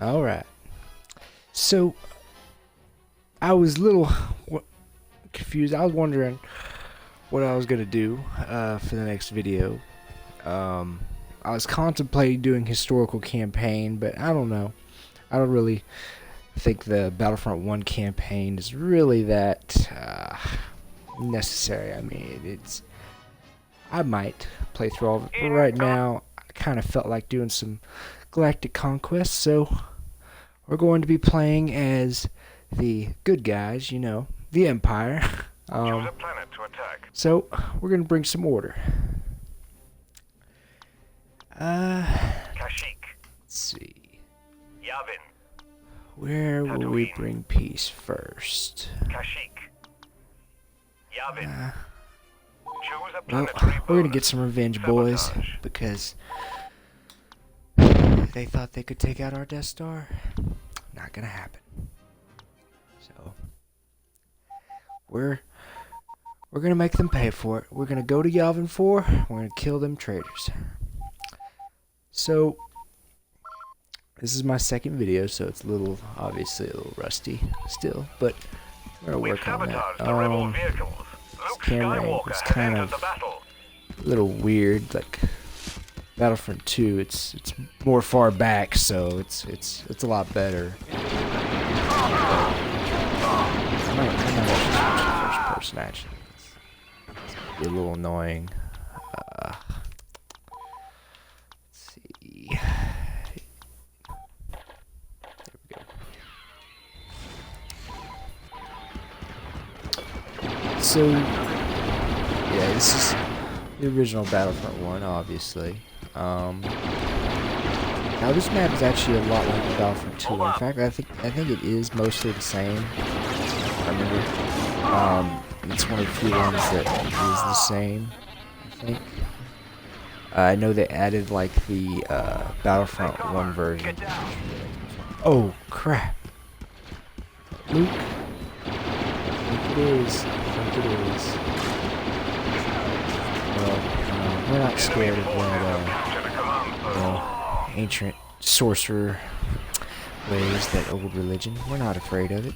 Alright. So, I was a little confused. I was wondering what I was going to do for the next video. I was contemplating doing historical campaign, but I don't know. I don't really think the Battlefront 1 campaign is really that necessary. I mean, it's... I might play through all of it, but right now, I kind of felt like doing some Galactic Conquest, so we're going to be playing as the good guys, you know, the Empire. Choose a planet to attack. So, we're going to bring some order. Kashyyyk. Let's see. Yavin. Where will we Tatooine. bring peace first? Kashyyyk. Yavin. Choose a Well, planetary we're going to bonus. get some revenge, boys, Sabotage. because they thought they could take out our Death Star. Not going to happen. So, we're going to make them pay for it. We're going to go to Yavin 4. We're going to kill them traitors. So, this is my second video, so it's a little, obviously a little rusty still, but we're going to We've work on that. sabotaged the rebel vehicles. Luke camera angle Skywalker is has kind entered of the battle. a little weird, like Battlefront 2. It's more far back, so it's a lot better. I might actually switch to first person, actually. It's be a little annoying. Let's see. There we go. So, yeah, this is the original Battlefront 1, obviously. Now this map is actually a lot like Battlefront 2. In fact, I think it is mostly the same. I remember. It's one of the few ones that is the same, I think. I know they added like the Battlefront 1 version. Oh crap! Luke. I think it is. I think it is. Well, we're not scared of that, ancient sorcerer ways, that old religion. We're not afraid of it.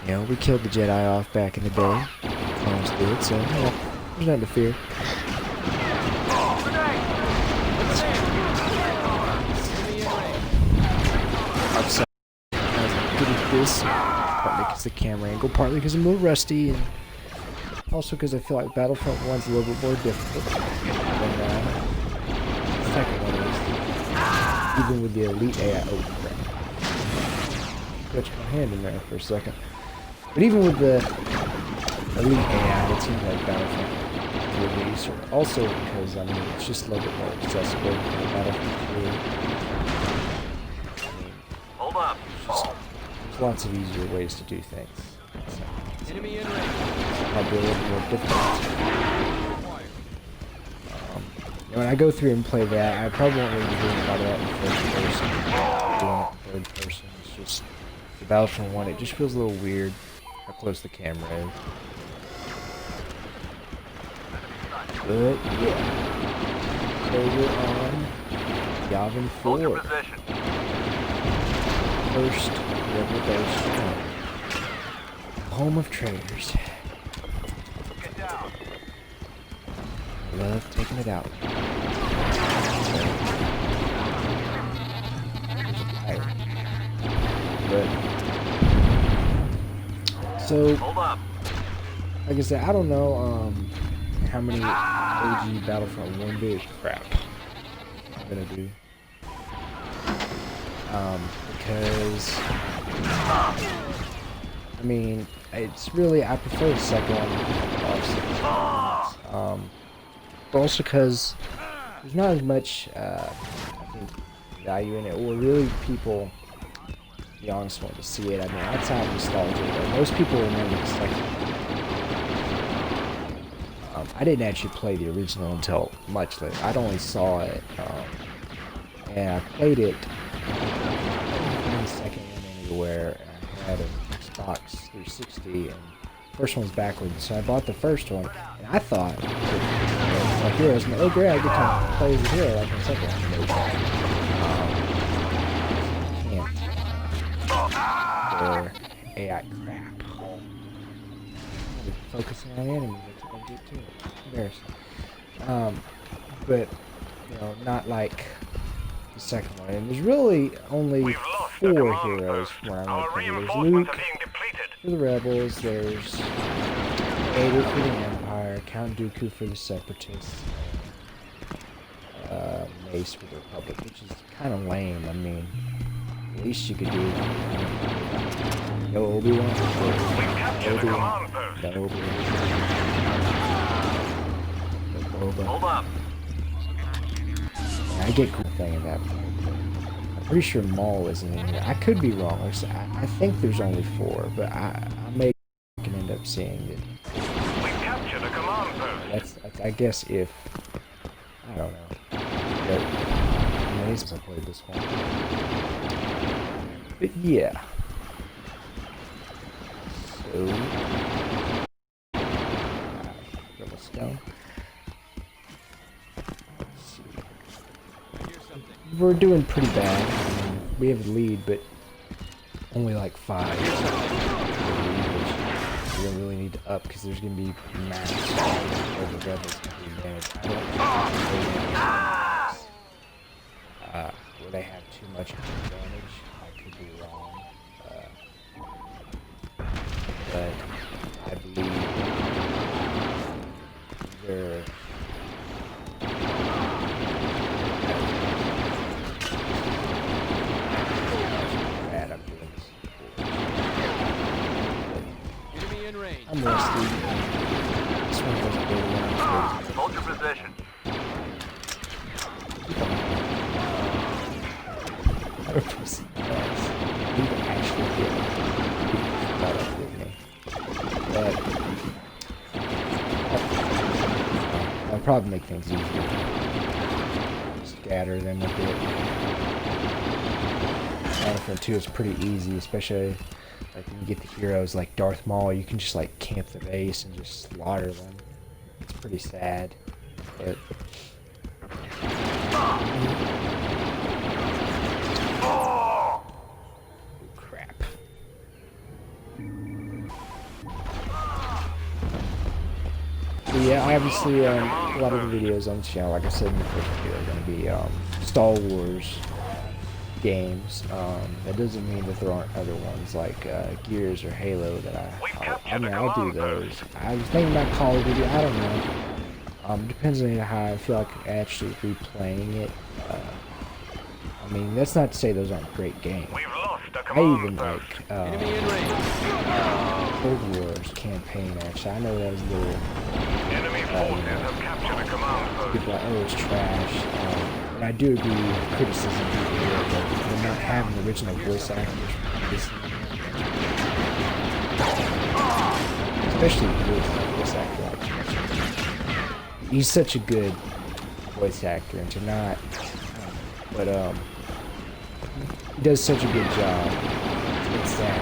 You know, we killed the Jedi off back in the day. Clones did, so yeah, there's nothing to fear. I'm sorry. I was good at this, partly because of the camera angle, partly because I'm a little rusty, and also because I feel like Battlefront 1's a little bit more difficult than the second one is. Even with the elite AI. Oh crap. Touched my hand in there for a second. But even with the elite AI, it seems like Battlefront 2 is easier. Also because, I mean, it's just a little bit more accessible than Battlefront 3. Hold up. There's lots of easier ways to do things. So, enemy in range. Probably a little more difficult. When I go through and play that, I probably won't really be doing a lot of that in first person. Doing it in third person. It's just the Battlefront 1. It just feels a little weird how close the camera is. But yeah, over on Yavin 4. Hold your position. First rebel base, home of traitors. Get down. Love taking it out. So, Hold up. like I said, I don't know how many OG Battlefront 1 videos crap I'm gonna do. Because I mean, it's really, I prefer the second one. But also because there's not as much I think value in it, or really people, to be honest, want to see it. I mean, outside of nostalgia, but most people remember the second one. I didn't actually play the original until much later. I'd only saw it, and I played it in the second one anywhere. I had an Xbox 360, and the first one's backwards, so I bought the first one, and I thought, like heroes, and oh great, I get to play as a hero like in the second one. focusing on enemies. That's what I do too. Embarrassing. But you know, not like the second one. And there's really only We've lost the 4 command heroes post. when I Our look at it. There's reinforcements Luke are being depleted. for the Rebels. There's Vader for the Empire. Count Dooku for the Separatists. Mace for the Republic, which is kind of lame. I mean, least you could do. No Obi-Wan. We've captured the command post. No Obi-Wan. No Boba. Hold up. I get cool thing at that point. I'm pretty sure Maul isn't in here. I could be wrong. I think there's only 4, but I may can end up seeing it. We've captured a command post. That's I guess if I don't know. But I'm amazed I played this one. But yeah. So let's go. Let's see. We're doing pretty bad. I mean, we have the lead, but only like 5. We don't really need to up because there's gonna be maps where the rebels can do damage. Where they have too much advantage. I could be wrong. But I believe they're bad. I'm doing this. Enemy in range. I'm rusty. This one doesn't really want to. Hold your position. I need to actually get caught up with me. But I'll probably make things easier. Scatter them a bit. Battlefront 2 is pretty easy, especially like when you get the heroes like Darth Maul, you can just like camp the base and just slaughter them. It's pretty sad, but crap. So yeah, obviously a lot of the videos on the channel, like I said in the first video, are going to be Star Wars games. That doesn't mean that there aren't other ones like Gears or Halo that I'll do those. I was thinking about Call of Duty. I don't know. Depends on how I feel like actually replaying it. I mean, that's not to say those aren't great games. We've lost a I command even post. like Enemy in range. Cold War's campaign. Actually, I know that was a little. Enemy forces have captured a command post. People are like, oh, it's trash. And I do agree with criticism people here, but they're not having the original voice actors from this, especially with voice actor like he's such a good voice actor, and to not, but he does such a good job. It's sad.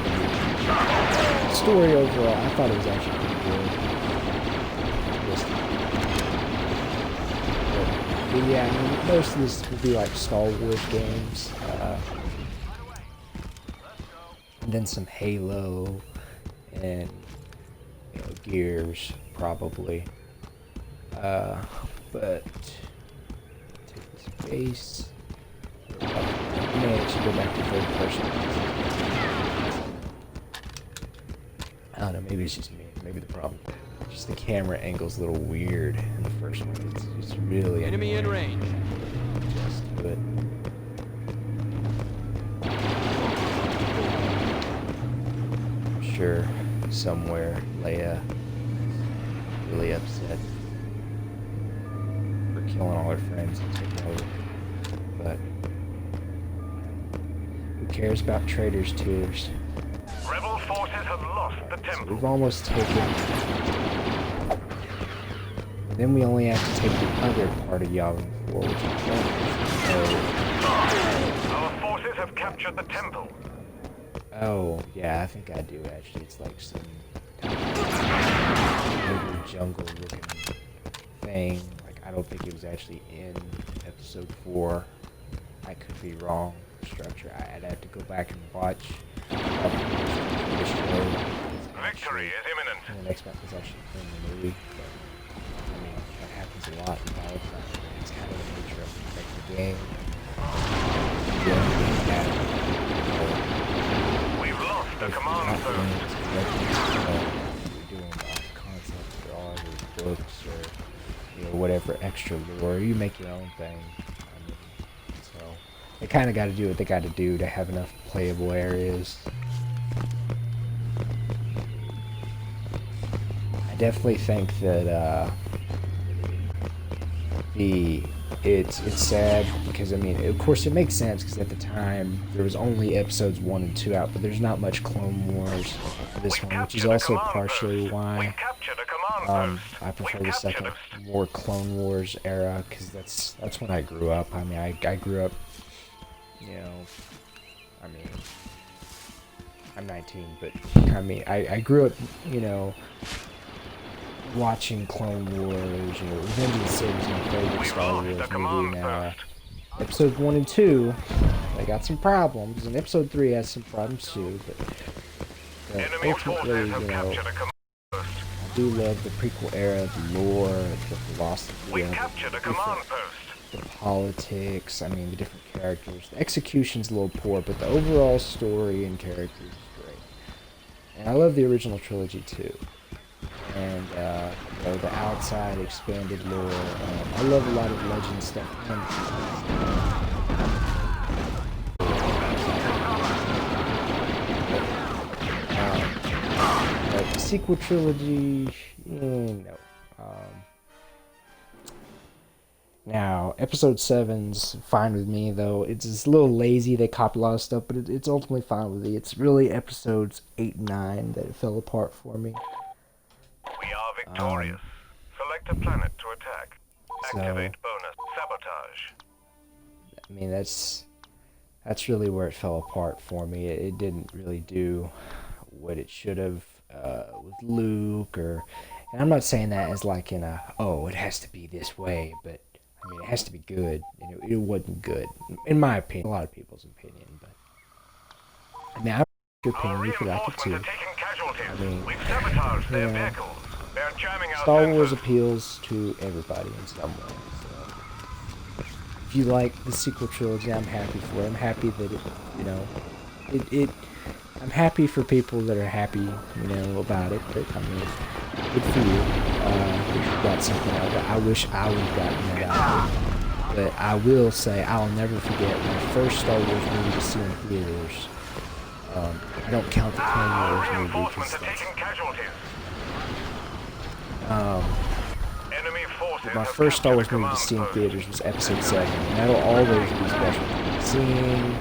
The story overall, I thought it was actually pretty good. But yeah, I mean, most of this will be like Star Wars games, and then some Halo, and you know, Gears probably. But take this base. I may actually go back to third person. I don't know, maybe it's just me. Maybe the problem. Just the camera angle's a little weird in the first one. It's just really Enemy in annoying. range. Just do it. I'm sure somewhere Leia is really upset for killing all her friends and taking over. But who cares about traitors' tears? Rebel forces have lost the So temple. we've almost taken. Then we only have to take the other part of Yavin 4, which is Our forces have captured the temple. oh, yeah, I think I do actually. It's like some maybe jungle looking thing. Like, I don't think it was actually in episode 4. I could be wrong. Structure. I'd have to go back and watch the show. Victory is imminent. the next map is actually playing the movie. But, I mean, that happens a lot in Battlefront. It's kind of the nature of the game. We've lost the command post. You're doing concept art or books or whatever extra lore. You make your own thing. I mean, so they kind of got to do what they got to do to have enough playable areas. I definitely think that it's sad because I mean, of course, it makes sense because at the time there was only episodes 1 and 2 out, but there's not much Clone Wars for this one, which is also partially why I prefer the second, more Clone Wars era, because that's when I grew up. I mean, I grew up, I mean, I'm 19, but I mean, I grew up, watching Clone Wars, Revenge of the Sith is my favorite Star Wars movie now. Episodes 1 and 2, they got some problems, and episode 3 has some problems too, but ultimately, I do love the prequel era, the lore, the philosophy, the politics, I mean, the different characters. The execution's a little poor, but the overall story and characters is great. And I love the original trilogy too. And the outside expanded lore. I love a lot of legend stuff. The sequel trilogy, no. Now, episode 7's fine with me, though. It's a little lazy. They copy a lot of stuff, but it's ultimately fine with me. It's really episodes 8 and 9 that fell apart for me. We are victorious. Select a planet to attack. Activate bonus. Sabotage. I mean, that's really where it fell apart for me. It didn't really do what it should have with Luke, and I'm not saying that as like in a, oh, it has to be this way, but I mean, it has to be good, and it wasn't good, in my opinion, a lot of people's opinion, but I mean, I have a good opinion, you could like it too. I mean, Star Wars appeals to everybody in some way, so if you like the sequel trilogy, I'm happy for it. I'm happy that it, I'm happy for people that are happy, about it, but I mean, good for you, if you got something out of it. I wish I would have gotten that out of it, but I will say, I'll never forget my first Star Wars movie to see in theaters. I don't count the Clone Wars movie, because my first Star Wars movie to see in theaters was Episode 7, and that'll always be special. Seeing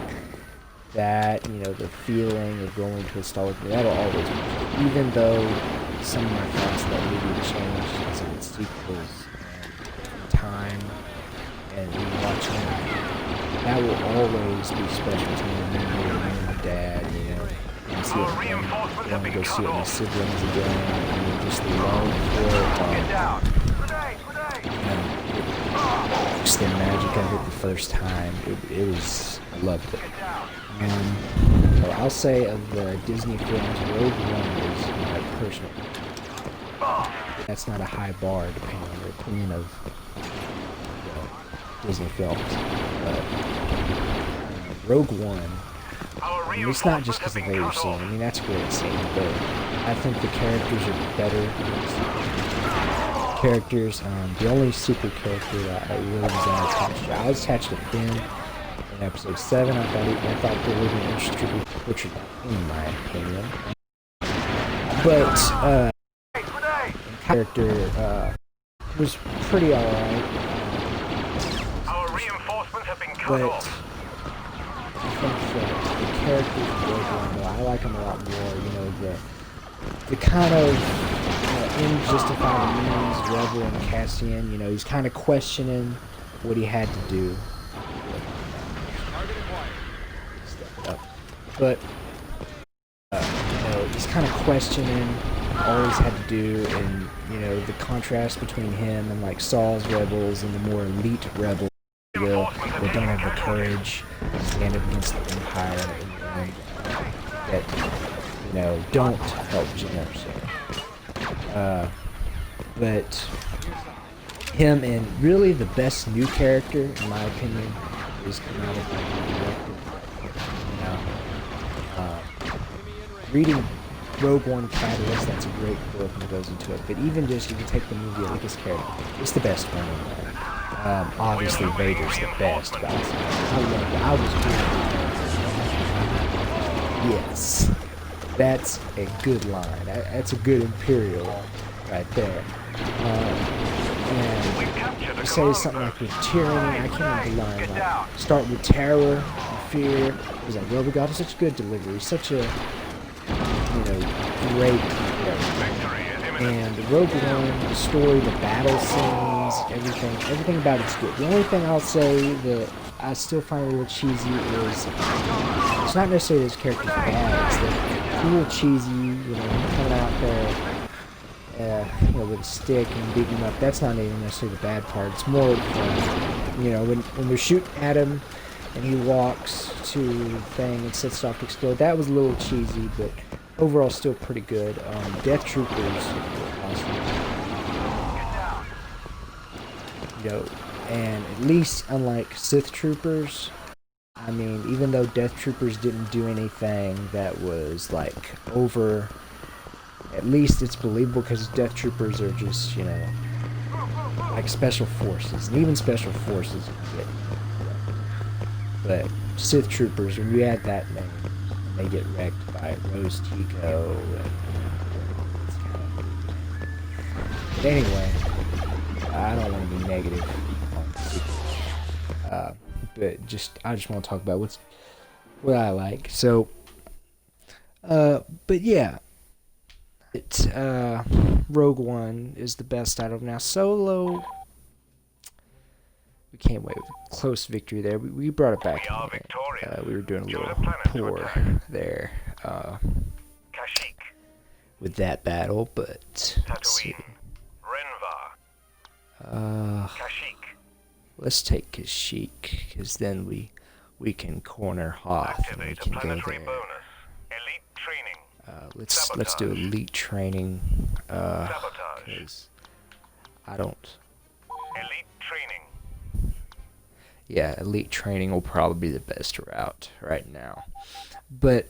that, the feeling of going to a Star Wars movie, that'll always be special. Even though some of my thoughts of that movie have changed because of its sequels and time and rewatching it, that will always be special to me. Remember my dad, and see it again, going to go see it with my siblings again, I mean, just the love for it. Just the magic of it the first time, it was, I loved it. So I'll say of the Disney films, Rogue One is my personal. That's not a high bar depending on your opinion of Disney films. But Rogue One, I mean, it's not just because of the later scene. I mean, that's a great scene, but I think the characters are better. The only sequel character that I really was attached to, I was attached to Finn in episode 7. I thought they were going to introduce Richard, in my opinion. But character was pretty alright. But I think that the characters of Rogue One, I like them a lot more. The kind of unjustified means Rebel and Cassian, he's kind of questioning what he had to do. But he's kind of questioning all he's had to do, and the contrast between him and like Saul's rebels and the more elite rebels that don't have the courage to stand up against the Empire, and that don't help Generoso. But him and really the best new character, in my opinion, is coming out of the director. Reading Rogue One Catalyst, that's a great book and it goes into it. But even just if you take the movie Lucas character, it's the best one in there. Obviously Vader's the best, but I was doing yes. That's a good line. That's a good Imperial right there. And you say something like with tyranny, I can't remember the line. Like, start with terror and fear. He's like, well, we got such good delivery, such a great. And the Rogue One, the story, the battle scenes, everything about it's good. The only thing I'll say that I still find a little cheesy is it's not necessarily his character's bad. It's that it's a little cheesy, coming out there, with a stick and beating him up. That's not even necessarily the bad part. It's more, when they're shooting at him and he walks to the thing and sets it off to explode. That was a little cheesy, but overall still pretty good. Death Troopers, awesome. And at least unlike Sith Troopers, I mean, even though Death Troopers didn't do anything that was like over, at least it's believable because Death Troopers are just, like special forces, and even special forces are good. But Sith Troopers, when you add that name, they get wrecked by Rose Tico. But anyway, I don't want to be negative on but I just want to talk about what I like. So, but yeah, it's Rogue One is the best out of now. Solo, we came away with a close victory there. We brought it back. We were doing a little poor there with that battle, but let's see. Let's take Kashyyyk, because then we can corner Hoth and we can go there. Let's do elite training, because I don't. Yeah, elite training will probably be the best route right now. But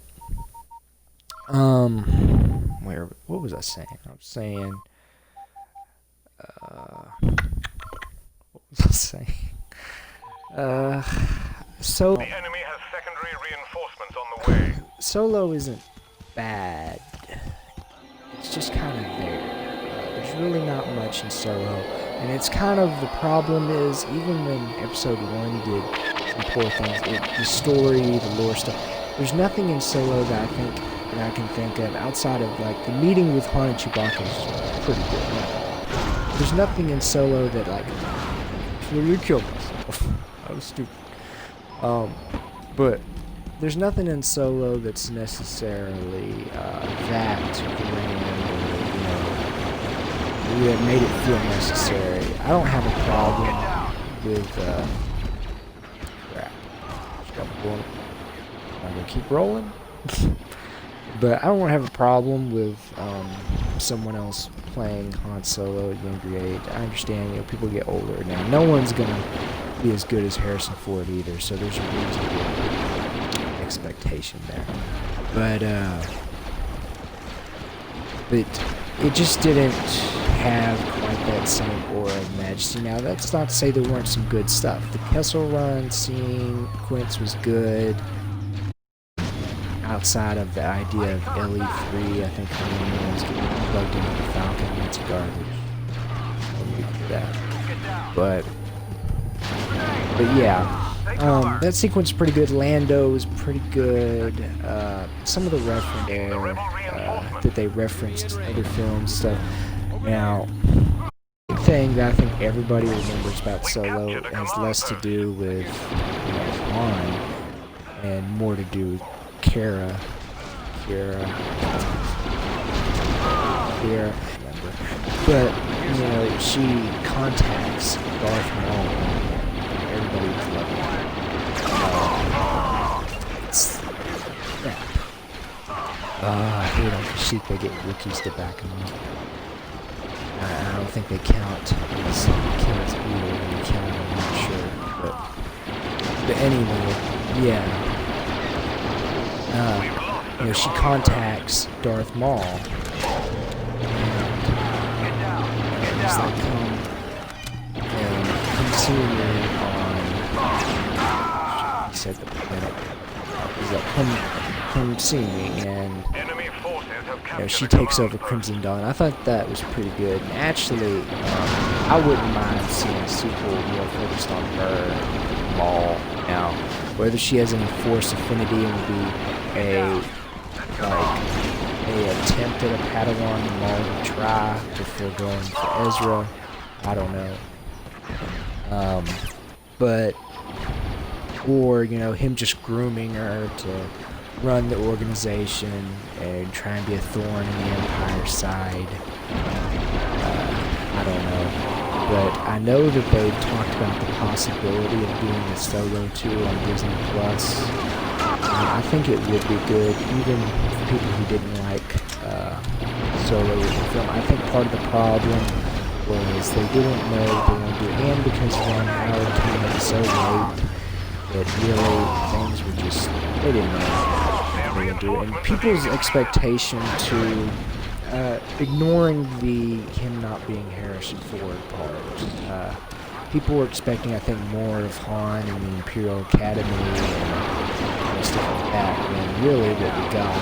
what was I saying? I was saying so the enemy has secondary reinforcements on the way. Solo isn't bad. It's just kind of there. There's really not much in Solo, and it's kind of the problem is even when Episode 1 did some poor things, the story, the lore stuff. There's nothing in Solo that I can think of outside of like the meeting with Han and Chewbacca is pretty good. There's nothing in Solo that like really killed myself. I was stupid. But there's nothing in Solo that's necessarily that grand or that made it feel necessary. I don't have a problem with crap. I'm gonna keep rolling. But I don't have a problem with someone else playing Han Solo at younger age. I understand, people get older now. No one's gonna be as good as Harrison Ford either, so there's a reasonable expectation there. But it just didn't have quite that same aura of majesty. Now, that's not to say there weren't some good stuff. The Kessel Run sequence was good. Outside of the idea of LE3, I think the one's getting plugged into the Falcon. That's garbage. But yeah, that sequence is pretty good. Lando is pretty good. Some of the reference there that they referenced other films stuff. Now, the thing that I think everybody remembers about Solo has less to do with Han and more to do with Kira, but she contacts Darth Maul. Everybody was loving it. I hate on Kashyyyk, they get Wookiees to back them up. I don't think they count as kills either when you count them, I'm not sure. But anyway, yeah. You know, she contacts Darth Maul. And he's like, come see me on... He said the planet. He's like, come see me, and Enemy forces have you know, captured she a takes command over post. Crimson Dawn. I thought that was pretty good. And actually, I wouldn't mind seeing a sequel more focused on her, Maul. Now, whether she has any Force affinity and would be a attempt at a Padawan Maul would try before going for Ezra, I don't know. But or you know, him just grooming her to run the organization and try and be a thorn in the Empire's side. I don't know. But I know that they talked about the possibility of doing a Solo 2 on Disney+. I think it would be good, even for people who didn't like Solo as a film. I think part of the problem was they didn't know what they wanted to do, and because Ron Howard came in so late, that really things were just, they didn't know what they were doing. And people's expectation to, ignoring the him not being Harrison Ford part, people were expecting, I think, more of Han and the Imperial Academy and stuff like that, when really what we got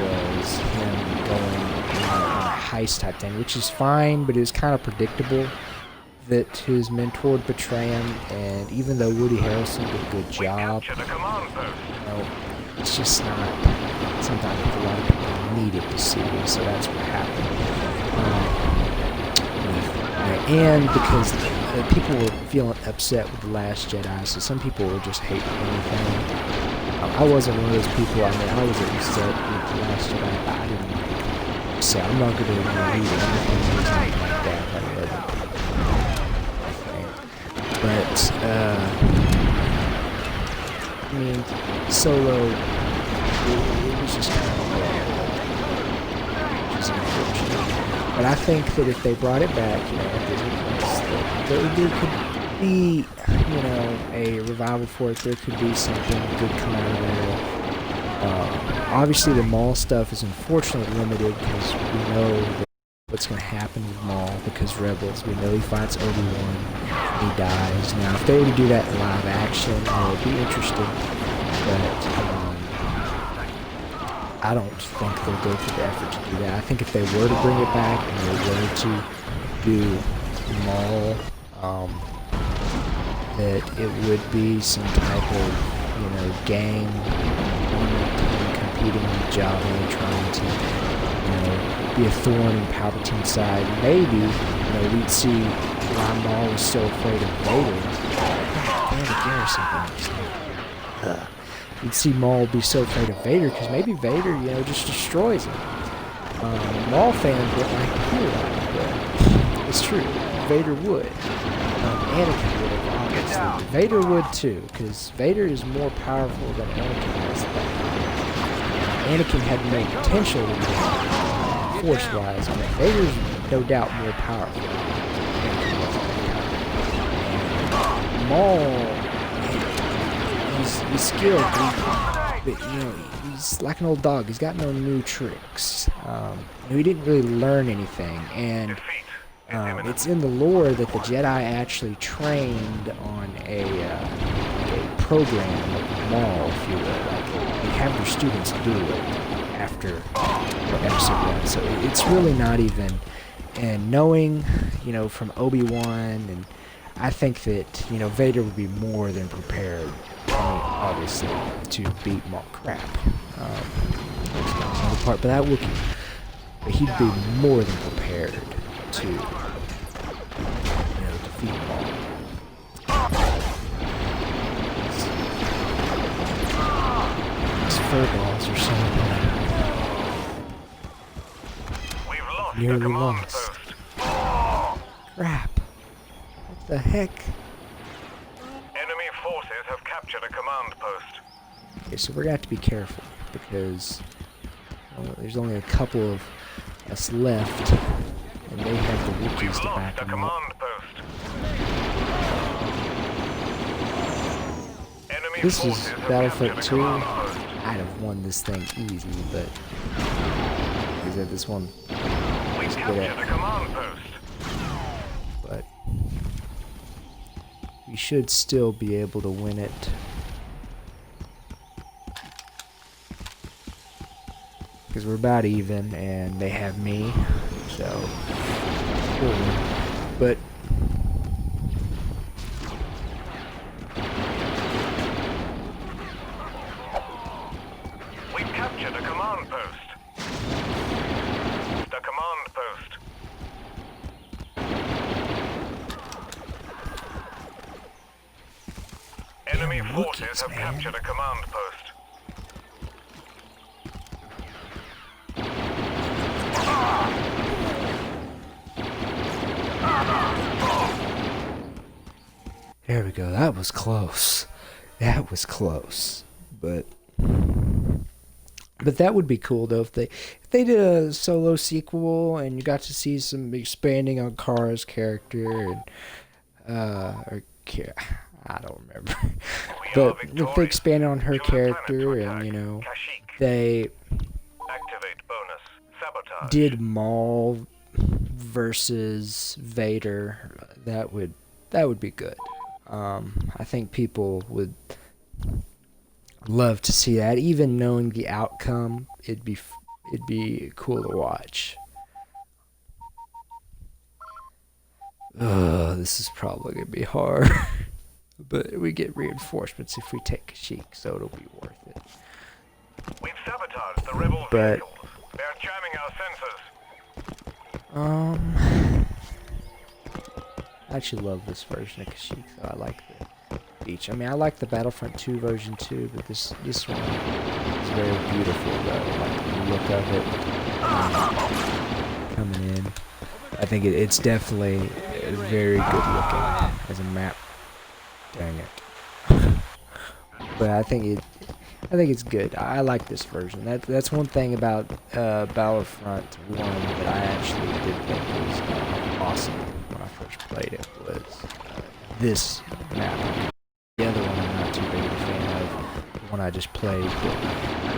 was him going on a heist type thing, which is fine, but it was kind of predictable that his mentor would betray him, and even though Woody Harrelson did a good job, Captured a command post. you know, it's just not something I think a lot of people needed to see, so that's what happened. And because people were feeling upset with The Last Jedi, so some people were just hating anything. I wasn't one of those people. I mean, I was upset with The Last Jedi, but I didn't like say, I'm not going to read anything or anything like that. I wasn't. But, I mean, Solo, it was just kind of which is unfortunate. But I think that if they brought it back, you know, there could be, you know, a revival for it. There could be something good coming out of there. Obviously, the Maul stuff is unfortunately limited because we know that what's going to happen with Maul, because Rebels, we know he fights Obi-Wan, and he dies. Now, if they were to do that in live action, it would be interesting, but I don't think they'll go through the effort to do that. I think if they were to bring it back and they were to do Maul, that it would be some type of, you know, gang competing with Jabba, trying to, you know, be a thorn in Palpatine's side. Maybe, you know, we'd see why Maul was so afraid of Vader. You'd see Maul be so afraid of Vader because maybe Vader, you know, just destroys him. Maul fans wouldn't like to hear that, but it's true. Vader would. Anakin would have, obviously. Vader would too, because Vader is more powerful than Anakin is. Anakin had no potential to be force-wise, but Vader's no doubt more powerful. Maul, he's skilled, but you know, he's like an old dog. He's got no new tricks. He didn't really learn anything, and it's in the lore that the Jedi actually trained on a program of Maul, if you will. Like, they have their students do it after Episode 1, so it's really not even. And knowing, you know, from Obi-Wan, and I think that, you know, Vader would be more than prepared, obviously, to beat Maul. Crap. Another part, but that Wookiee. But he'd be more than prepared to, you know, defeat Maul. These furballs are so annoying. We've lost Nearly the command lost. post. Crap. What the heck? Enemy forces have captured a command post. Okay, so we're gonna have to be careful because There's only a couple of us left, and they have the We've Wookiees to lost back the them up. command post. Enemy This was forces have Battlefront captured a 2. command post. I'd have won this thing easy, but is that this one We've is good captured at. a command post. But we should still be able to win it. Because we're about even, and they have me, so we'll win. But We've captured a command post. The command post. Enemy forces have captured a command post. there we go. That was close. That was close. But that would be cool though if they did a solo sequel and you got to see some expanding on Kara's character and I don't remember. But if they expanded on her character and they Activate bonus. Sabotage. did Maul versus Vader, that would be good. I think people would love to see that. Even knowing the outcome, it'd be cool to watch. This is probably gonna be hard, but we get reinforcements if we take Kashyyyk, so it'll be worth it. We've sabotaged the rebel But vehicles. They're jamming our sensors. I actually love this version of Kashyyyk, though. I like the beach. I mean, I like the Battlefront 2 version too, but this one is very beautiful, though. I like the look of it coming in. I think it's definitely very good looking as a map. Dang it! But I think it's good. I like this version. That's one thing about Battlefront 1 that I actually did think was awesome when I first played it, was this map. The other one I'm not too big of a fan of, the one I just played, but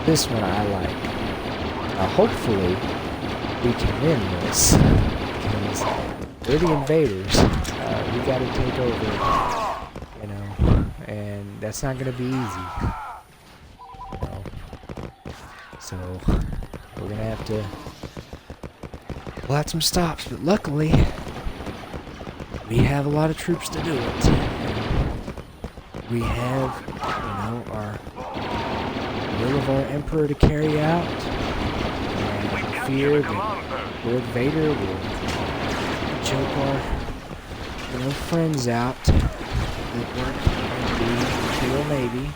this one I like. Hopefully we can win this, because we're the invaders. We gotta take over, and that's not gonna be easy. So we're gonna have to pull out some stops, but luckily we have a lot of troops to do it. We have, our will of our emperor to carry out, and I fear that Lord Vader will choke our, friends out that work in the Imperial Navy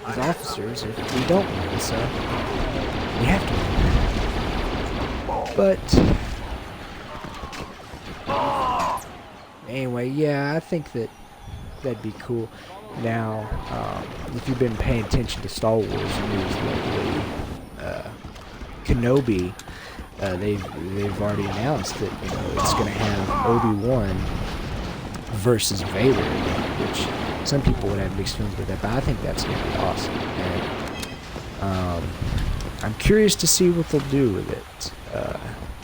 as officers if we don't win, so we have to win. But anyway, yeah, I think that'd be cool. Now, if you've been paying attention to Star Wars news lately, Kenobi, they've already announced that it's going to have Obi-Wan versus Vader, which some people would have mixed feelings with that, but I think that's going to be awesome. And I'm curious to see what they'll do with it.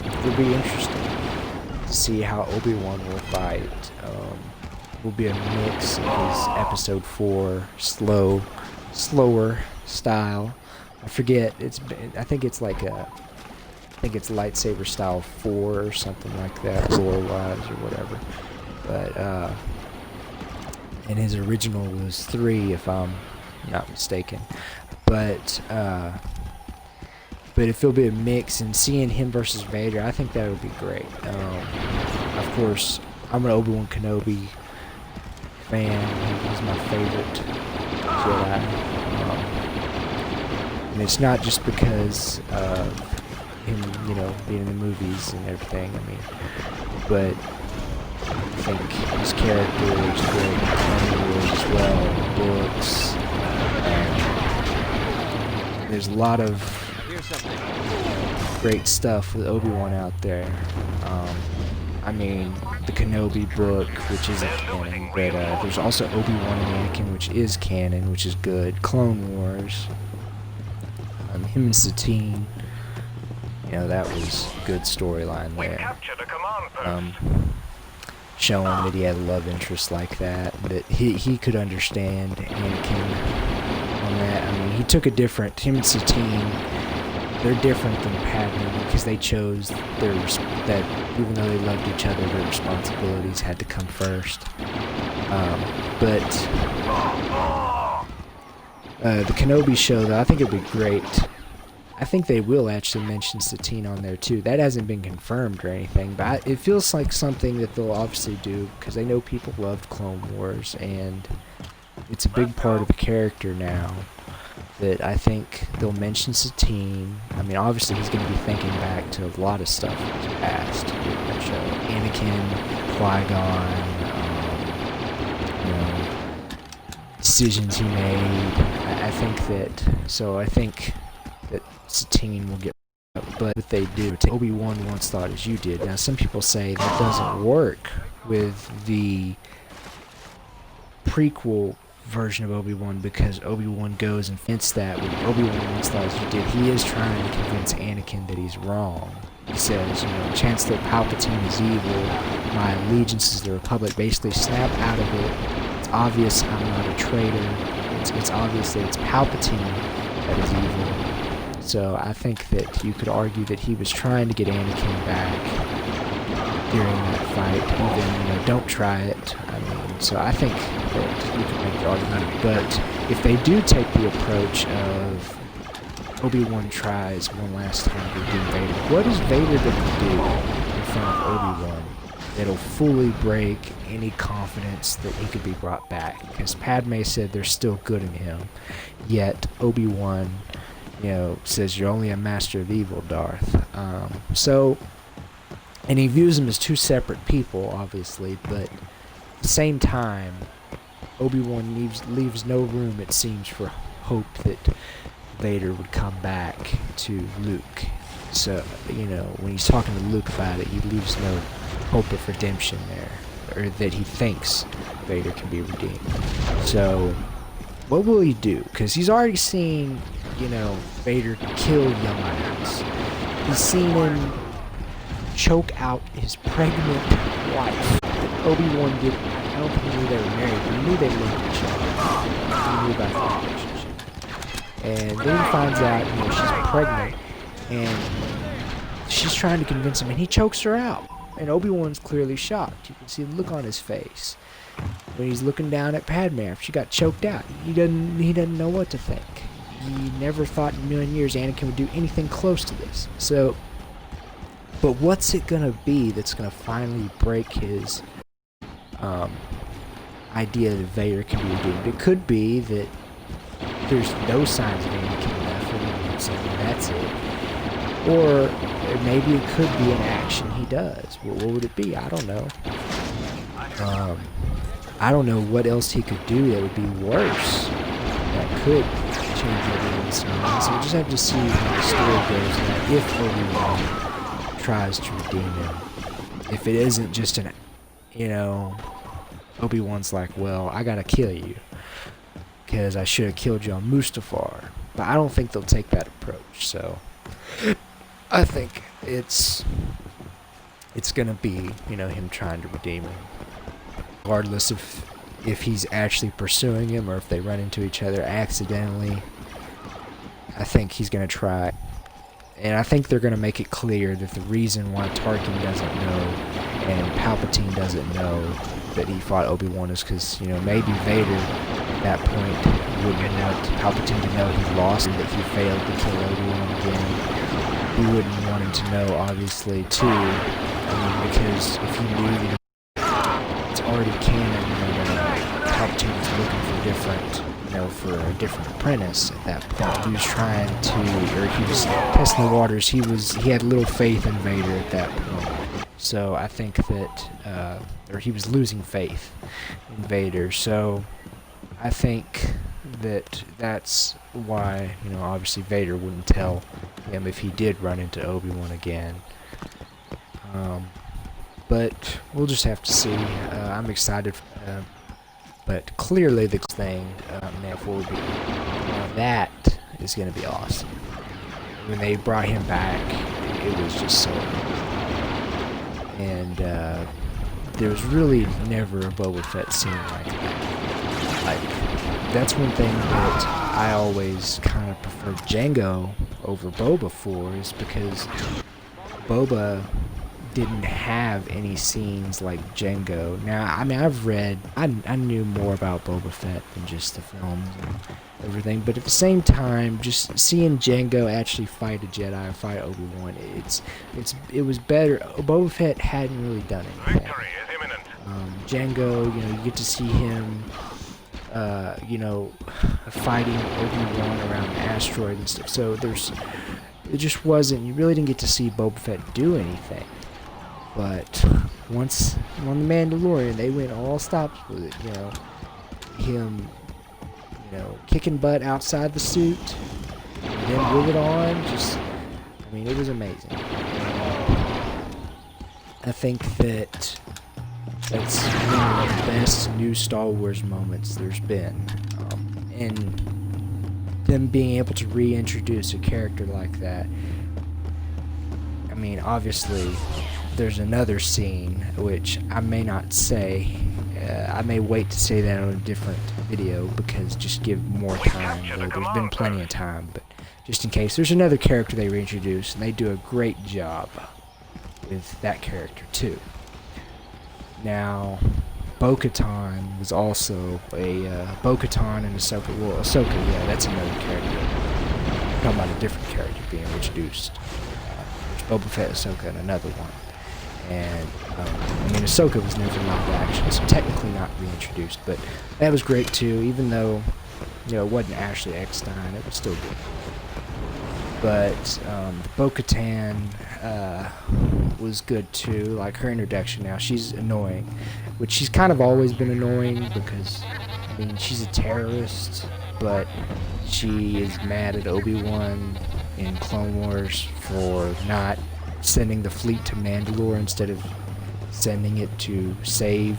It'll be interesting to see how Obi-Wan will fight. Will be a mix of his Episode 4 slower style. I forget. I think it's lightsaber style 4 or something like that, lore-wise or whatever. But and his original was 3, if I'm not mistaken. But if it'll be a mix and seeing him versus Vader, I think that would be great. Of course, I'm an Obi-Wan Kenobi fan. He's my favorite Jedi. And it's not just because of him, being in the movies and everything. I mean, but I think his character is great in Wars as well, books. There's a lot of great stuff with Obi-Wan out there. I mean, the Kenobi book, which isn't canon, but there's also Obi-Wan and Anakin, which is canon, which is good. Clone Wars, him and Satine, you know, that was good storyline We there. captured a command post. Showing that he had a love interest like that he could understand Anakin on that. I mean, he took a different, him and Satine, they're different than Padme because they chose that even though they loved each other, their responsibilities had to come first. But the Kenobi show, though, I think it'd be great. I think they will actually mention Satine on there too. That hasn't been confirmed or anything, but it feels like something that they'll obviously do because they know people loved Clone Wars and it's a big part of the character now. That I think they'll mention Satine. I mean, obviously he's going to be thinking back to a lot of stuff in his past. That show, Anakin, Qui-Gon, you know, decisions he made. I think that. So I think that Satine will get. But if they do, Obi-Wan once thought as you did. Now some people say that doesn't work with the prequel version of Obi-Wan because Obi-Wan goes and fits that with Obi-Wan once thought as you did. He is trying to convince Anakin that he's wrong. He says, you know, Chancellor Palpatine is evil, my allegiance is the Republic. Basically snap out of it. It's obvious I'm not a traitor. It's obvious that it's Palpatine that is evil. So I think that you could argue that he was trying to get Anakin back during that fight. Even, you know, don't try it. I mean, so I think that you could make the argument. But if they do take the approach of Obi-Wan tries one last time to redeem Vader, what is Vader going to do in front of Obi-Wan that'll fully break any confidence that he could be brought back? Because Padme said there's still good in him, yet Obi-Wan, you know, says you're only a master of evil, Darth. And he views them as two separate people, obviously, but at the same time, Obi-Wan leaves no room, it seems, for hope that Vader would come back to Luke. So, you know, when he's talking to Luke about it, he leaves no hope of redemption there, or that he thinks Vader can be redeemed. So, what will he do? Because he's already seen, you know, Vader kill young Anakin. He's seen him choke out his pregnant wife. Obi-Wan did. I don't think he knew they were married, but he knew they loved each other. He knew about the relationship. And then he finds out, you know, she's pregnant, and she's trying to convince him, and he chokes her out. And Obi-Wan's clearly shocked. You can see the look on his face when he's looking down at Padme after she got choked out. He doesn't know what to think. He never thought in a million years Anakin would do anything close to this. So, but what's it gonna be that's gonna finally break his idea that Vader can be redeemed? It could be that there's no signs of Anakin left, and so that's it. Or maybe it could be an action he does. Well, what would it be? I don't know. I don't know what else he could do that would be worse. That could change everyone's mind. So we just have to see how the story goes. And if Obi-Wan tries to redeem him, if it isn't just an, you know, Obi-Wan's like, well, I gotta kill you because I should have killed you on Mustafar. But I don't think they'll take that approach. So I think it's gonna be, you know, him trying to redeem him, regardless of if he's actually pursuing him or if they run into each other accidentally. I think he's gonna try, and I think they're gonna make it clear that the reason why Tarkin doesn't know and Palpatine doesn't know that he fought Obi-Wan is because, you know, maybe Vader at that point wouldn't want Palpatine to know he lost and that he failed to kill Obi-Wan again. He wouldn't want him to know, obviously, too. I mean, because if he knew that it's already canon, you know, Palpatine was looking for for a different apprentice at that point. He was trying to, or he was testing the waters. He had little faith in Vader at that point. So I think that, or he was losing faith in Vader. So I think that that's why, you know, obviously Vader wouldn't tell him if he did run into Obi-Wan again. But we'll just have to see. I'm excited. But clearly the thing, man, forward be, that is going to be awesome. When they brought him back, it was just so amazing. And there was really never a Boba Fett scene like that. Like, that's one thing that I always kind of preferred Jango over Boba for, is because Boba didn't have any scenes like Jango. Now, I mean, I knew more about Boba Fett than just the films and everything, but at the same time, just seeing Jango actually fight a Jedi or fight Obi-Wan, it was better. Boba Fett hadn't really done anything. Victory is imminent. Jango, you know, you get to see him, you know, fighting Obi-Wan around the asteroid and stuff. So it just wasn't. You really didn't get to see Boba Fett do anything. But once on the Mandalorian, they went all stops with it. You know, him, you know, kicking butt outside the suit, and then with it on. Just, I mean, it was amazing. I think that's one of the best new Star Wars moments there's been, and them being able to reintroduce a character like that. I mean, obviously, there's another scene which I may not say. I may wait to say that on a different video, because just give more time. There's been plenty of time, but just in case, there's another character they reintroduce, and they do a great job with that character too. Now, Bo-Katan was also a Bo-Katan and Ahsoka. Well, Ahsoka, yeah, that's another character. I'm talking about a different character being introduced. There's Boba Fett, Ahsoka, and another one. And I mean, Ahsoka was never live action, so technically not reintroduced, but that was great too. Even though, you know, it wasn't Ashley Eckstein, it was still good. But Bo-Katan was good too. Like, her introduction, now she's annoying, which she's kind of always been annoying, because I mean, she's a terrorist, but she is mad at Obi-Wan in Clone Wars for not sending the fleet to Mandalore instead of sending it to save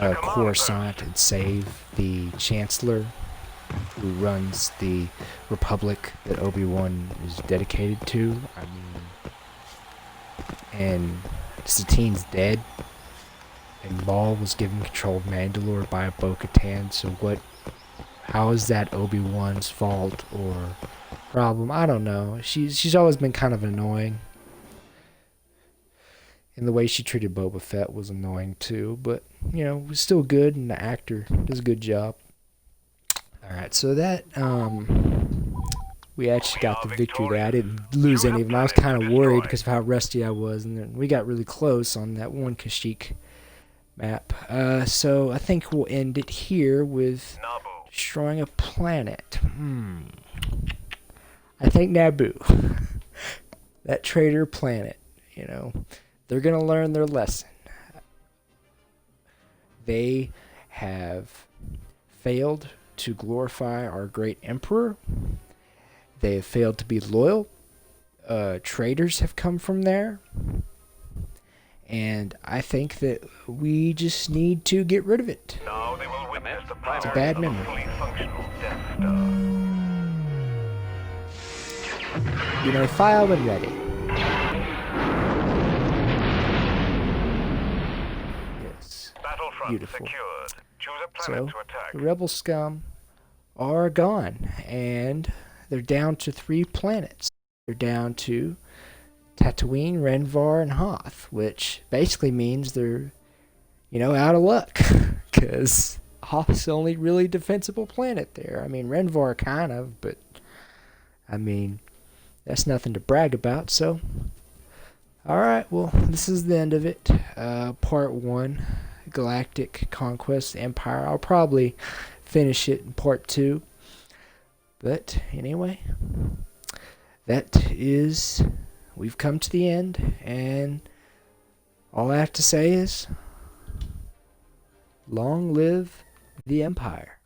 Coruscant and save the Chancellor, who runs the Republic that Obi-Wan is dedicated to. I mean, and Satine's dead, and Maul was given control of Mandalore by Bo-Katan, so how is that Obi-Wan's fault or problem? I don't know. She's always been kind of annoying. And the way she treated Boba Fett was annoying too, but, you know, it was still good, and the actor does a good job. Alright, so that, we actually got the victory there. I didn't lose any of them. I was kind of worried because of how rusty I was, and then we got really close on that one Kashyyyk map. So I think we'll end it here with destroying a planet. I think Naboo. That traitor planet, you know. They're going to learn their lesson. They have failed to glorify our great emperor. They have failed to be loyal. Traitors have come from there. And I think that we just need to get rid of it. Now they will witness the power It's a bad of memory. fully functional Death Star. You know, file when ready. Yes. Battlefront Beautiful. secured. Choose a planet So, to attack. the rebel scum are gone, and they're down to 3 planets. They're down to Tatooine, Renvar, and Hoth, which basically means they're, you know, out of luck, because Hoth's the only really defensible planet there. I mean, Renvar kind of, but I mean, that's nothing to brag about. So, alright, well, this is the end of it. Part 1, Galactic Conquest, Empire. I'll probably finish it in part 2. But anyway, we've come to the end, and all I have to say is, long live the Empire.